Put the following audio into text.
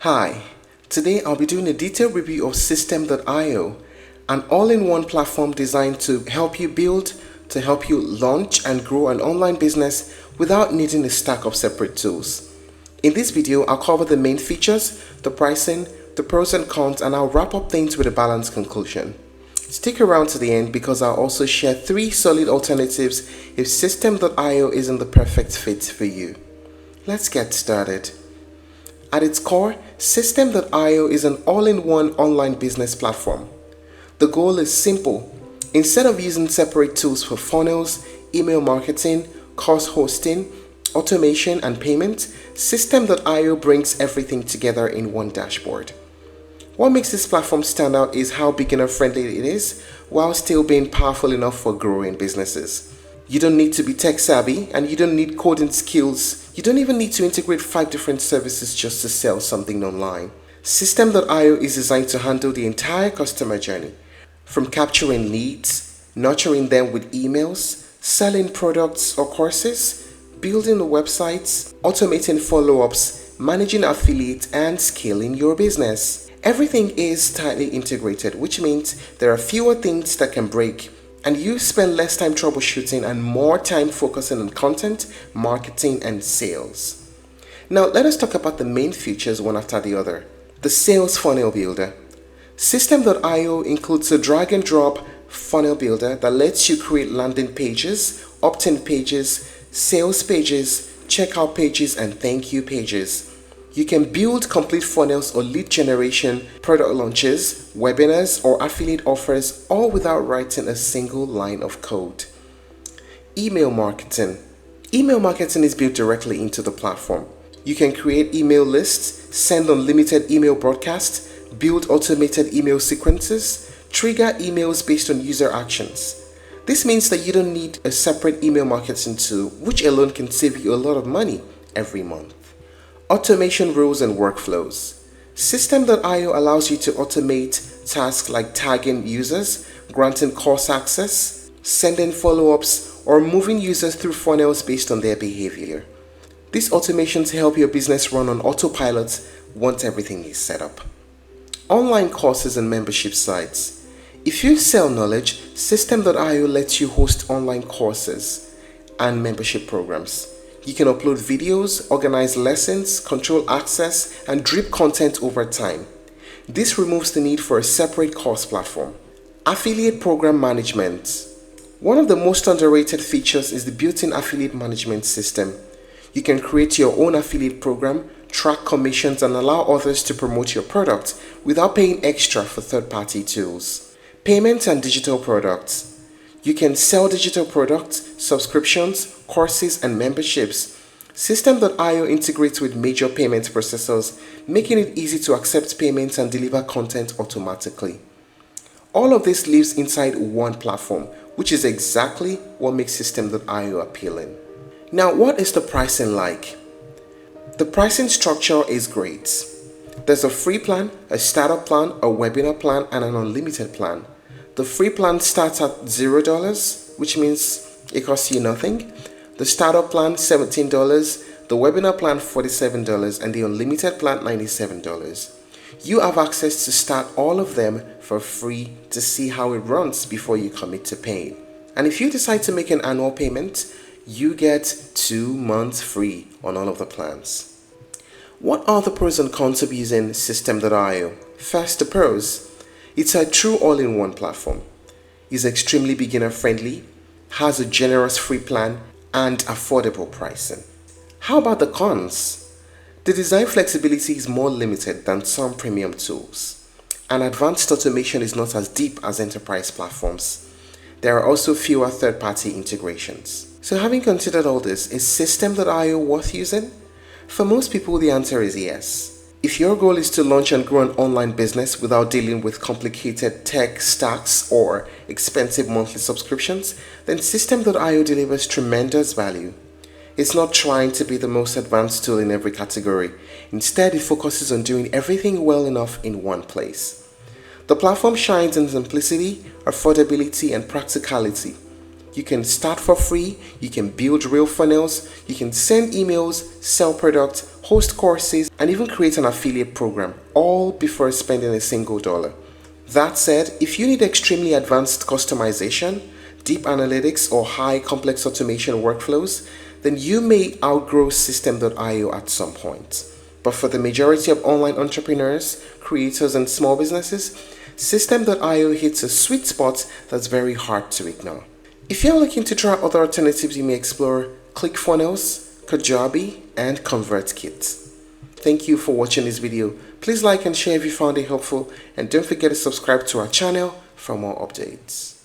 Hi, today I'll be doing a detailed review of System.io, an all-in-one platform designed to help you build, to help you launch and grow an online business without needing a stack of separate tools. In this video, I'll cover the main features, the pricing, the pros and cons, and I'll wrap up things with a balanced conclusion. Stick around to the end because I'll also share 3 solid alternatives if System.io isn't the perfect fit for you. Let's get started. At its core, System.io is an all-in-one online business platform. The goal is simple. Instead of using separate tools for funnels, email marketing, course hosting, automation, and payment, System.io brings everything together in one dashboard. What makes this platform stand out is how beginner-friendly it is, while still being powerful enough for growing businesses. You don't need to be tech-savvy, and you don't need coding skills. You don't even need to integrate 5 different services just to sell something online. System.io is designed to handle the entire customer journey, from capturing leads, nurturing them with emails, selling products or courses, building the websites, automating follow-ups, managing affiliates, and scaling your business. Everything is tightly integrated, which means there are fewer things that can break, and you spend less time troubleshooting and more time focusing on content, marketing, and sales. Now, let us talk about the main features one after the other. The Sales Funnel Builder. System.io includes a drag-and-drop funnel builder that lets you create landing pages, opt-in pages, sales pages, checkout pages, and thank you pages. You can build complete funnels or lead generation, product launches, webinars, or affiliate offers, all without writing a single line of code. Email marketing. Email marketing is built directly into the platform. You can create email lists, send unlimited email broadcasts, build automated email sequences, trigger emails based on user actions. This means that you don't need a separate email marketing tool, which alone can save you a lot of money every month. Automation rules and workflows. System.io allows you to automate tasks like tagging users, granting course access, sending follow-ups, or moving users through funnels based on their behavior. These automations help your business run on autopilot once everything is set up. Online courses and membership sites. If you sell knowledge, System.io lets you host online courses and membership programs. You can upload videos, organize lessons, control access, and drip content over time. This removes the need for a separate course platform. Affiliate program management. One of the most underrated features is the built-in affiliate management system. You can create your own affiliate program, track commissions, and allow others to promote your product without paying extra for third-party tools. Payments and digital products. You can sell digital products, subscriptions, courses, and memberships. System.io integrates with major payment processors, making it easy to accept payments and deliver content automatically. All of this lives inside one platform, which is exactly what makes System.io appealing. Now, what is the pricing like? The pricing structure is great. There's a free plan, a startup plan, a webinar plan, and an unlimited plan. The free plan starts at $0, which means it costs you nothing. The startup plan, $17, the webinar plan, $47, and the unlimited plan, $97. You have access to start all of them for free to see how it runs before you commit to paying. And if you decide to make an annual payment, you get 2 months free on all of the plans. What are the pros and cons of using System.io? First, the pros. It's a true all-in-one platform. It's extremely beginner-friendly, has a generous free plan, and affordable pricing. How about the cons? The design flexibility is more limited than some premium tools, and advanced automation is not as deep as enterprise platforms. There are also fewer third-party integrations. So having considered all this, is System.io worth using? For most people, the answer is yes. If your goal is to launch and grow an online business without dealing with complicated tech stacks or expensive monthly subscriptions, then System.io delivers tremendous value. It's not trying to be the most advanced tool in every category. Instead, it focuses on doing everything well enough in one place. The platform shines in simplicity, affordability, and practicality. You can start for free, you can build real funnels, you can send emails, sell products, host courses, and even create an affiliate program, all before spending a single dollar. That said, if you need extremely advanced customization, deep analytics, or high complex automation workflows, then you may outgrow System.io at some point. But for the majority of online entrepreneurs, creators, and small businesses, System.io hits a sweet spot that's very hard to ignore. If you're looking to try other alternatives, you may explore ClickFunnels, Kajabi, and ConvertKit. Thank you for watching this video. Please like and share if you found it helpful, and don't forget to subscribe to our channel for more updates.